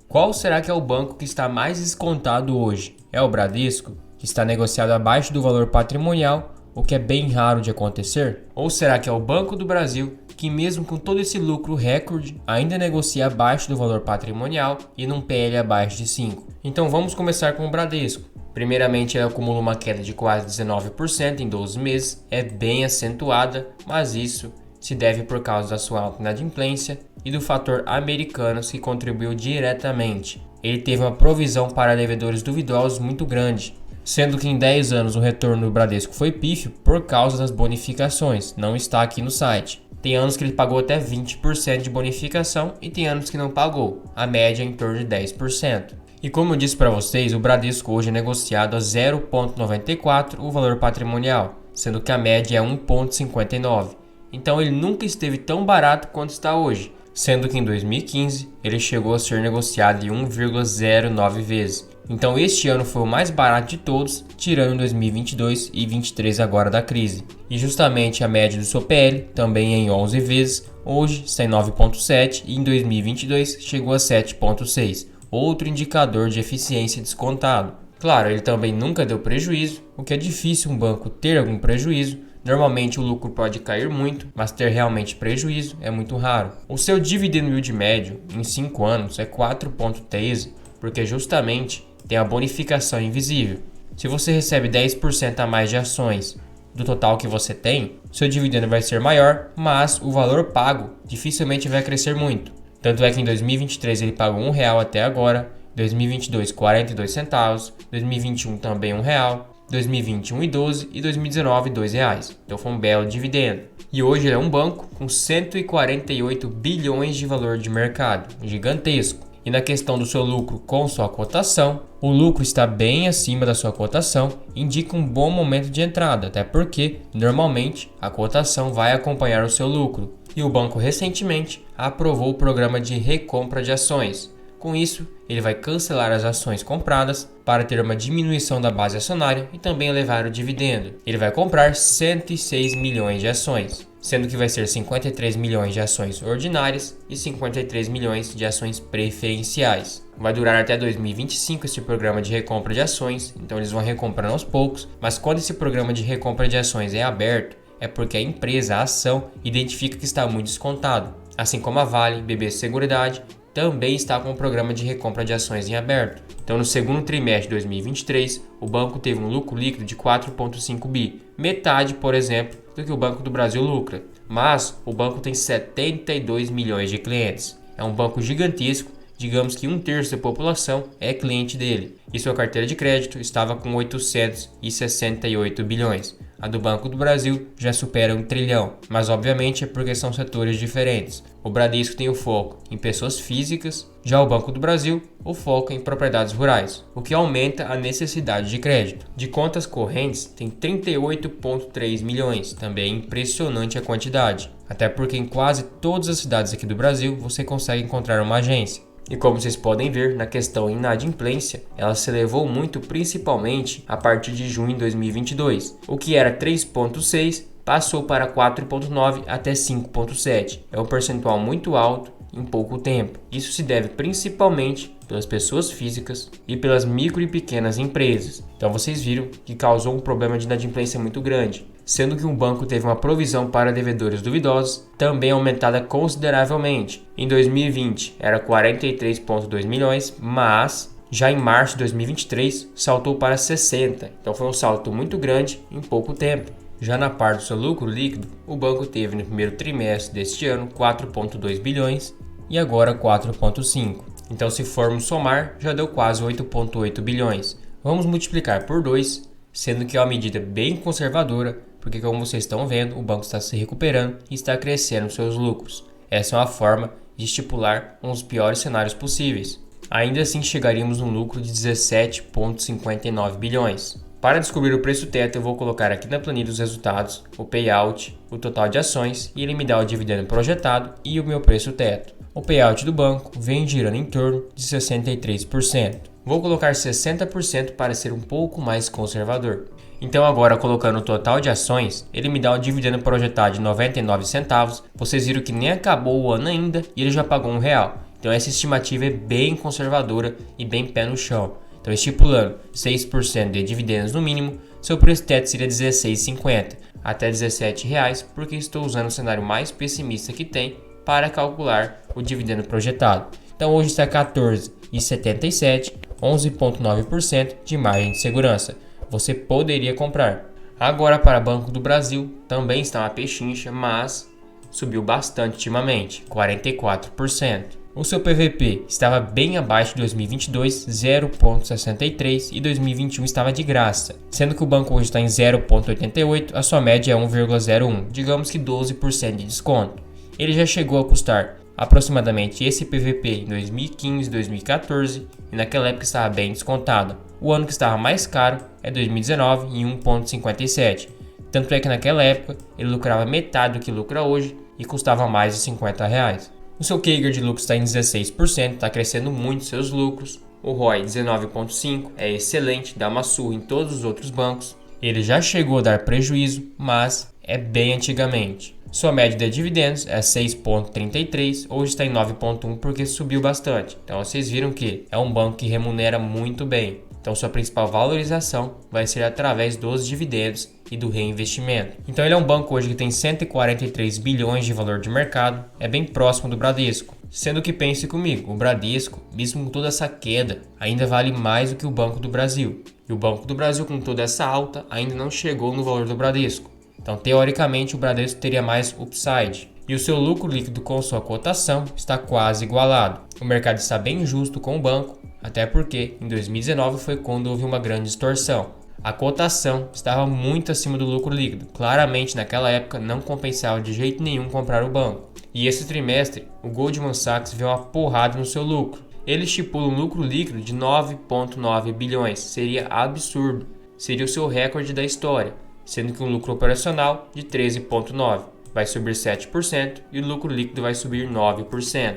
Qual será que é o banco que está mais descontado hoje? É o Bradesco, que está negociado abaixo do valor patrimonial, o que é bem raro de acontecer? Ou será que é o Banco do Brasil, que mesmo com todo esse lucro recorde, ainda negocia abaixo do valor patrimonial e num PL abaixo de 5? Então vamos começar com o Bradesco. Primeiramente, ele acumula uma queda de quase 19% em 12 meses, é bem acentuada, mas isso se deve por causa da sua alta inadimplência e do fator americanos que contribuiu diretamente. Ele teve uma provisão para devedores duvidosos muito grande, sendo que em 10 anos o retorno do Bradesco foi pífio por causa das bonificações, não está aqui no site. Tem anos que ele pagou até 20% de bonificação e tem anos que não pagou, a média é em torno de 10%. E como eu disse para vocês, o Bradesco hoje é negociado a 0,94 o valor patrimonial, sendo que a média é 1,59. Então ele nunca esteve tão barato quanto está hoje, sendo que em 2015 ele chegou a ser negociado em 1,09 vezes. Então este ano foi o mais barato de todos, tirando 2022 e 2023 agora da crise. E justamente a média do seu PL, também em 11 vezes, hoje está em 9,7 e em 2022 chegou a 7,6, outro indicador de eficiência descontado. Claro, ele também nunca deu prejuízo, o que é difícil um banco ter algum prejuízo. Normalmente o lucro pode cair muito, mas ter realmente prejuízo é muito raro. O seu dividend yield médio em 5 anos é 4,13, porque justamente tem a bonificação invisível. Se você recebe 10% a mais de ações do total que você tem, seu dividendo vai ser maior, mas o valor pago dificilmente vai crescer muito. Tanto é que em 2023 ele pagou R$1 até agora, 2022 42 centavos, 2021 também R$1, 2020 1,12 e 2019 R$2. Então foi um belo dividendo. E hoje ele é um banco com 148 bilhões de valor de mercado, gigantesco. E na questão do seu lucro com sua cotação, o lucro está bem acima da sua cotação, indica um bom momento de entrada, até porque normalmente a cotação vai acompanhar o seu lucro. E o banco recentemente aprovou o programa de recompra de ações. Com isso, ele vai cancelar as ações compradas para ter uma diminuição da base acionária e também elevar o dividendo. Ele vai comprar 106 milhões de ações, sendo que vai ser 53 milhões de ações ordinárias e 53 milhões de ações preferenciais. Vai durar até 2025 esse programa de recompra de ações, então eles vão recomprando aos poucos, mas quando esse programa de recompra de ações é aberto, é porque a empresa, a ação, identifica que está muito descontado, assim como a Vale, BB Seguridade, também está com o programa de recompra de ações em aberto. Então, no segundo trimestre de 2023, o banco teve um lucro líquido de 4,5 bi, metade, por exemplo, do que o Banco do Brasil lucra. Mas o banco tem 72 milhões de clientes. É um banco gigantesco, digamos que 1/3 da população é cliente dele. E sua carteira de crédito estava com 868 bilhões. A do Banco do Brasil já supera 1 trilhão, mas obviamente é porque são setores diferentes. O Bradesco tem o foco em pessoas físicas, já o Banco do Brasil o foco em propriedades rurais, o que aumenta a necessidade de crédito. De contas correntes tem 38,3 milhões, também é impressionante a quantidade, até porque em quase todas as cidades aqui do Brasil você consegue encontrar uma agência. E como vocês podem ver, na questão inadimplência, ela se elevou muito principalmente a partir de junho de 2022. O que era 3,6 passou para 4,9 até 5,7. É um percentual muito alto em pouco tempo. Isso se deve principalmente pelas pessoas físicas e pelas micro e pequenas empresas. Então vocês viram que causou um problema de inadimplência muito grande, sendo que um banco teve uma provisão para devedores duvidosos também aumentada consideravelmente. Em 2020 era 43,2 milhões, mas já em março de 2023 saltou para 60. Então foi um salto muito grande em pouco tempo. Já na parte do seu lucro líquido, o banco teve no primeiro trimestre deste ano 4,2 bilhões e agora 4,5. Então se formos somar, já deu quase 8,8 bilhões. Vamos multiplicar por 2, sendo que é uma medida bem conservadora, porque como vocês estão vendo, o banco está se recuperando e está crescendo seus lucros. Essa é uma forma de estipular um dos piores cenários possíveis. Ainda assim chegaríamos num lucro de 17,59 bilhões. Para descobrir o preço teto, eu vou colocar aqui na planilha os resultados, o payout, o total de ações e ele me dá o dividendo projetado e o meu preço teto. O payout do banco vem girando em torno de 63%. Vou colocar 60% para ser um pouco mais conservador. Então agora colocando o total de ações, ele me dá um dividendo projetado de 99 centavos. Vocês viram que nem acabou o ano ainda e ele já pagou R$1. Então essa estimativa é bem conservadora e bem pé no chão. Então estipulando 6% de dividendos no mínimo, seu preço teto seria R$ 16,50 até R$ 17, porque estou usando o cenário mais pessimista que tem para calcular o dividendo projetado. Então hoje está 14,77, 11,9% de margem de segurança. Você poderia comprar. Agora para Banco do Brasil, também está uma pechincha, mas subiu bastante ultimamente, 44%. O seu PVP estava bem abaixo de 2022, 0,63, e 2021 estava de graça. Sendo que o banco hoje está em 0,88, a sua média é 1,01, digamos que 12% de desconto. Ele já chegou a custar aproximadamente esse PVP em 2015 e 2014, e naquela época estava bem descontado. O ano que estava mais caro é 2019, em 1,57. Tanto é que naquela época ele lucrava metade do que lucra hoje e custava mais de R$50. O seu CAGR de lucro está em 16%, está crescendo muito seus lucros. O ROI 19,5% é excelente, dá uma surra em todos os outros bancos. Ele já chegou a dar prejuízo, mas é bem antigamente. Sua média de dividendos é 6,33, hoje está em 9,1 porque subiu bastante. Então vocês viram que é um banco que remunera muito bem. Então sua principal valorização vai ser através dos dividendos e do reinvestimento. Então ele é um banco hoje que tem 143 bilhões de valor de mercado, é bem próximo do Bradesco. Sendo que pense comigo, o Bradesco, mesmo com toda essa queda, ainda vale mais do que o Banco do Brasil. E o Banco do Brasil, com toda essa alta, ainda não chegou no valor do Bradesco. Então teoricamente o Bradesco teria mais upside. E o seu lucro líquido com sua cotação está quase igualado. O mercado está bem justo com o banco, até porque em 2019 foi quando houve uma grande distorção. A cotação estava muito acima do lucro líquido. Claramente naquela época não compensava de jeito nenhum comprar o banco. E esse trimestre o Goldman Sachs veio uma porrada no seu lucro. Ele estipula um lucro líquido de 9,9 bilhões. Seria absurdo. Seria o seu recorde da história. Sendo que um lucro operacional de 13,9 vai subir 7% e o lucro líquido vai subir 9%.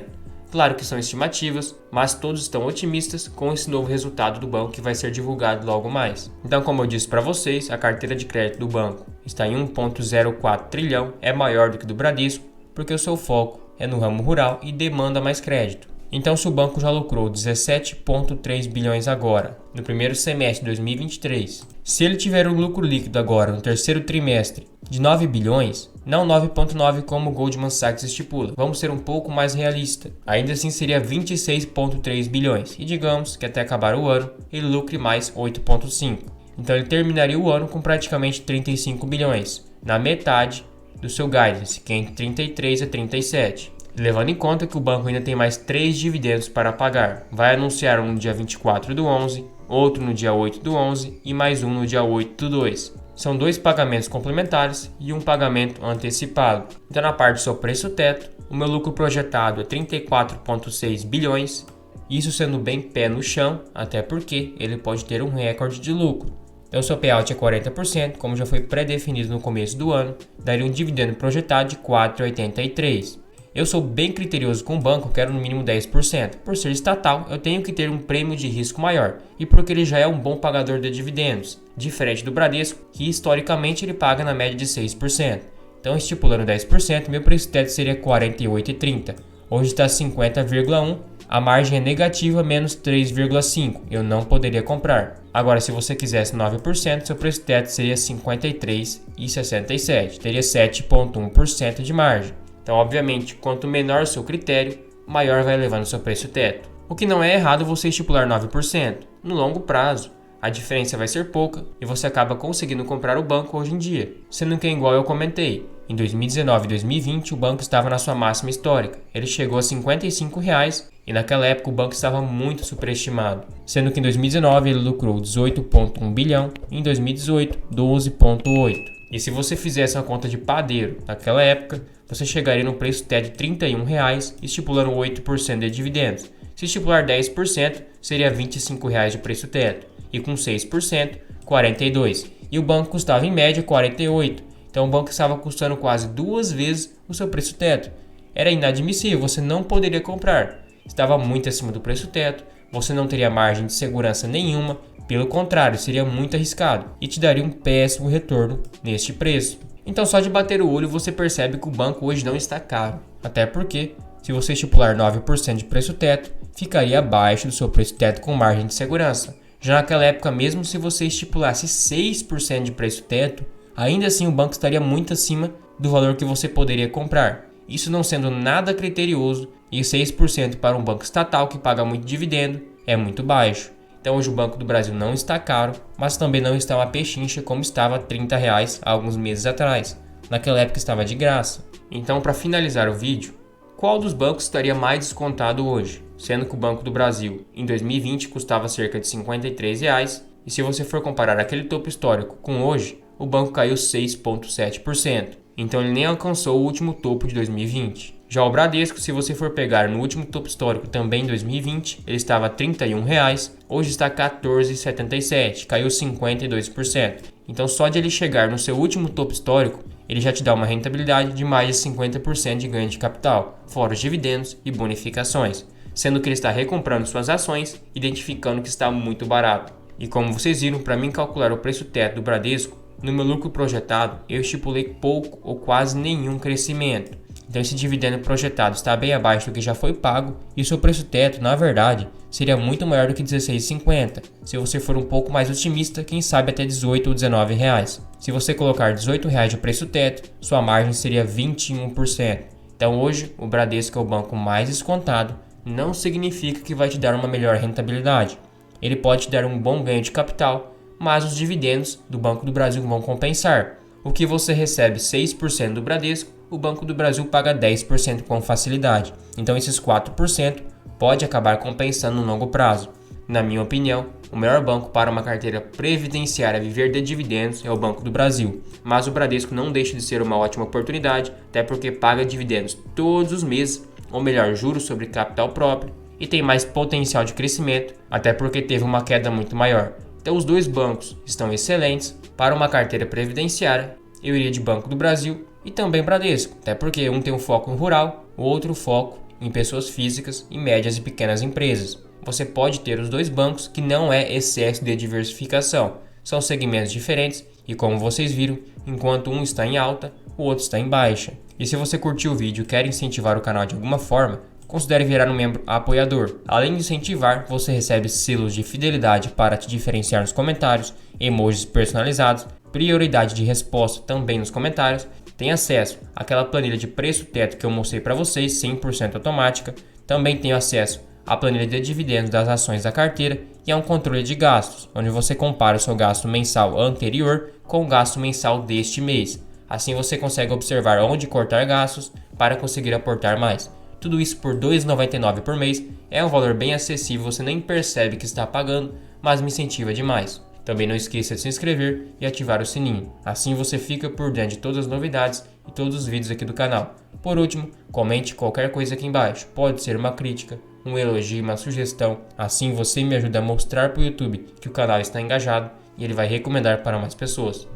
Claro que são estimativas, mas todos estão otimistas com esse novo resultado do banco que vai ser divulgado logo mais. Então, como eu disse para vocês, a carteira de crédito do banco está em 1,04 trilhão, é maior do que do Bradesco, porque o seu foco é no ramo rural e demanda mais crédito. Então, se o banco já lucrou 17,3 bilhões agora, no primeiro semestre de 2023, se ele tiver um lucro líquido agora no terceiro trimestre de 9 bilhões, não 9,9 como o Goldman Sachs estipula, vamos ser um pouco mais realista. Ainda assim seria 26,3 bilhões e digamos que até acabar o ano ele lucre mais 8,5. Então ele terminaria o ano com praticamente 35 bilhões, na metade do seu guidance, que é entre 33 a 37. Levando em conta que o banco ainda tem mais 3 dividendos para pagar. Vai anunciar um no dia 24 do 11, outro no dia 8 do 11 e mais um no dia 8 do 2. São 2 pagamentos complementares e um pagamento antecipado. Então na parte do seu preço teto, o meu lucro projetado é 34,6 bilhões, isso sendo bem pé no chão, até porque ele pode ter um recorde de lucro. Então o seu payout é 40%, como já foi pré-definido no começo do ano, daria um dividendo projetado de 4,83. Eu sou bem criterioso com o banco, quero no mínimo 10%. Por ser estatal, eu tenho que ter um prêmio de risco maior e porque ele já é um bom pagador de dividendos, diferente do Bradesco, que historicamente ele paga na média de 6%. Então, estipulando 10%, meu preço teto seria 48,30. Hoje está 50,1, a margem é negativa, menos 3,5. Eu não poderia comprar. Agora, se você quisesse 9%, seu preço teto seria 53,67. Teria 7,1% de margem. Então, obviamente, quanto menor o seu critério, maior vai levar no seu preço teto. O que não é errado você estipular 9%. No longo prazo, a diferença vai ser pouca e você acaba conseguindo comprar o banco hoje em dia. Sendo que é igual eu comentei, em 2019 e 2020 o banco estava na sua máxima histórica. Ele chegou a R$ 55 e naquela época o banco estava muito superestimado. Sendo que em 2019 ele lucrou 18,1 bilhão e em 2018 12,8. E se você fizesse uma conta de padeiro naquela época, você chegaria no preço teto de R$ 31, estipulando 8% de dividendos. Se estipular 10%, seria R$ 25 de preço teto. E com 6%, 42. E o banco custava em média 48. Então o banco estava custando quase 2 vezes o seu preço teto. Era inadmissível, você não poderia comprar. Estava muito acima do preço teto, você não teria margem de segurança nenhuma. Pelo contrário, seria muito arriscado e te daria um péssimo retorno neste preço. Então só de bater o olho você percebe que o banco hoje não está caro. Até porque Se você estipular 9% de preço teto, ficaria abaixo do seu preço teto com margem de segurança. Já naquela época, mesmo se você estipulasse 6% de preço teto, ainda assim o banco estaria muito acima do valor que você poderia comprar. Isso não sendo nada criterioso, e 6% para um banco estatal que paga muito dividendo é muito baixo. Então hoje o Banco do Brasil não está caro, mas também não está uma pechincha como estava R$ 30 há alguns meses atrás. Naquela época estava de graça. Então, para finalizar o vídeo, qual dos bancos estaria mais descontado hoje? Sendo que o Banco do Brasil em 2020 custava cerca de R$ 53, e se você for comparar aquele topo histórico com hoje, o banco caiu 6,7%. Então ele nem alcançou o último topo de 2020. Já o Bradesco, se você for pegar no último topo histórico também em 2020, ele estava R$ 31, hoje está R$ 14,77, caiu 52%. Então só de ele chegar no seu último topo histórico, ele já te dá uma rentabilidade de mais de 50% de ganho de capital, fora os dividendos e bonificações, sendo que ele está recomprando suas ações, identificando que está muito barato. E como vocês viram, para mim calcular o preço teto do Bradesco, no meu lucro projetado, eu estipulei pouco ou quase nenhum crescimento. Então esse dividendo projetado está bem abaixo do que já foi pago e o seu preço teto, na verdade, seria muito maior do que R$ 16,50. Se você for um pouco mais otimista, quem sabe até R$ 18 ou R$ 19. Se você colocar R$ 18 de preço teto, sua margem seria 21%. Então hoje, o Bradesco é o banco mais descontado, não significa que vai te dar uma melhor rentabilidade. Ele pode te dar um bom ganho de capital, mas os dividendos do Banco do Brasil vão compensar. O que você recebe 6% do Bradesco, o Banco do Brasil paga 10% com facilidade. Então esses 4% pode acabar compensando no longo prazo. Na minha opinião, o melhor banco para uma carteira previdenciária viver de dividendos é o Banco do Brasil. Mas o Bradesco não deixa de ser uma ótima oportunidade, até porque paga dividendos todos os meses, ou melhor, juros sobre capital próprio, e tem mais potencial de crescimento, até porque teve uma queda muito maior. Então os dois bancos estão excelentes para uma carteira previdenciária. Eu iria de Banco do Brasil e também Bradesco, até porque um tem um foco em rural, o outro foco em pessoas físicas e médias e pequenas empresas. Você pode ter os dois bancos, que não é excesso de diversificação. São segmentos diferentes e, como vocês viram, enquanto um está em alta, o outro está em baixa. E se você curtiu o vídeo e quer incentivar o canal de alguma forma, considere virar um membro apoiador. Além de incentivar, você recebe selos de fidelidade para te diferenciar nos comentários, emojis personalizados, prioridade de resposta também nos comentários, tem acesso àquela planilha de preço teto que eu mostrei para vocês, 100% automática, também tem acesso à planilha de dividendos das ações da carteira e a um controle de gastos, onde você compara o seu gasto mensal anterior com o gasto mensal deste mês. Assim você consegue observar onde cortar gastos para conseguir aportar mais. Tudo isso por R$ 2,99 por mês, é um valor bem acessível, você nem percebe que está pagando, mas me incentiva demais. Também não esqueça de se inscrever e ativar o sininho, assim você fica por dentro de todas as novidades e todos os vídeos aqui do canal. Por último, comente qualquer coisa aqui embaixo, pode ser uma crítica, um elogio, uma sugestão, assim você me ajuda a mostrar para o YouTube que o canal está engajado e ele vai recomendar para mais pessoas.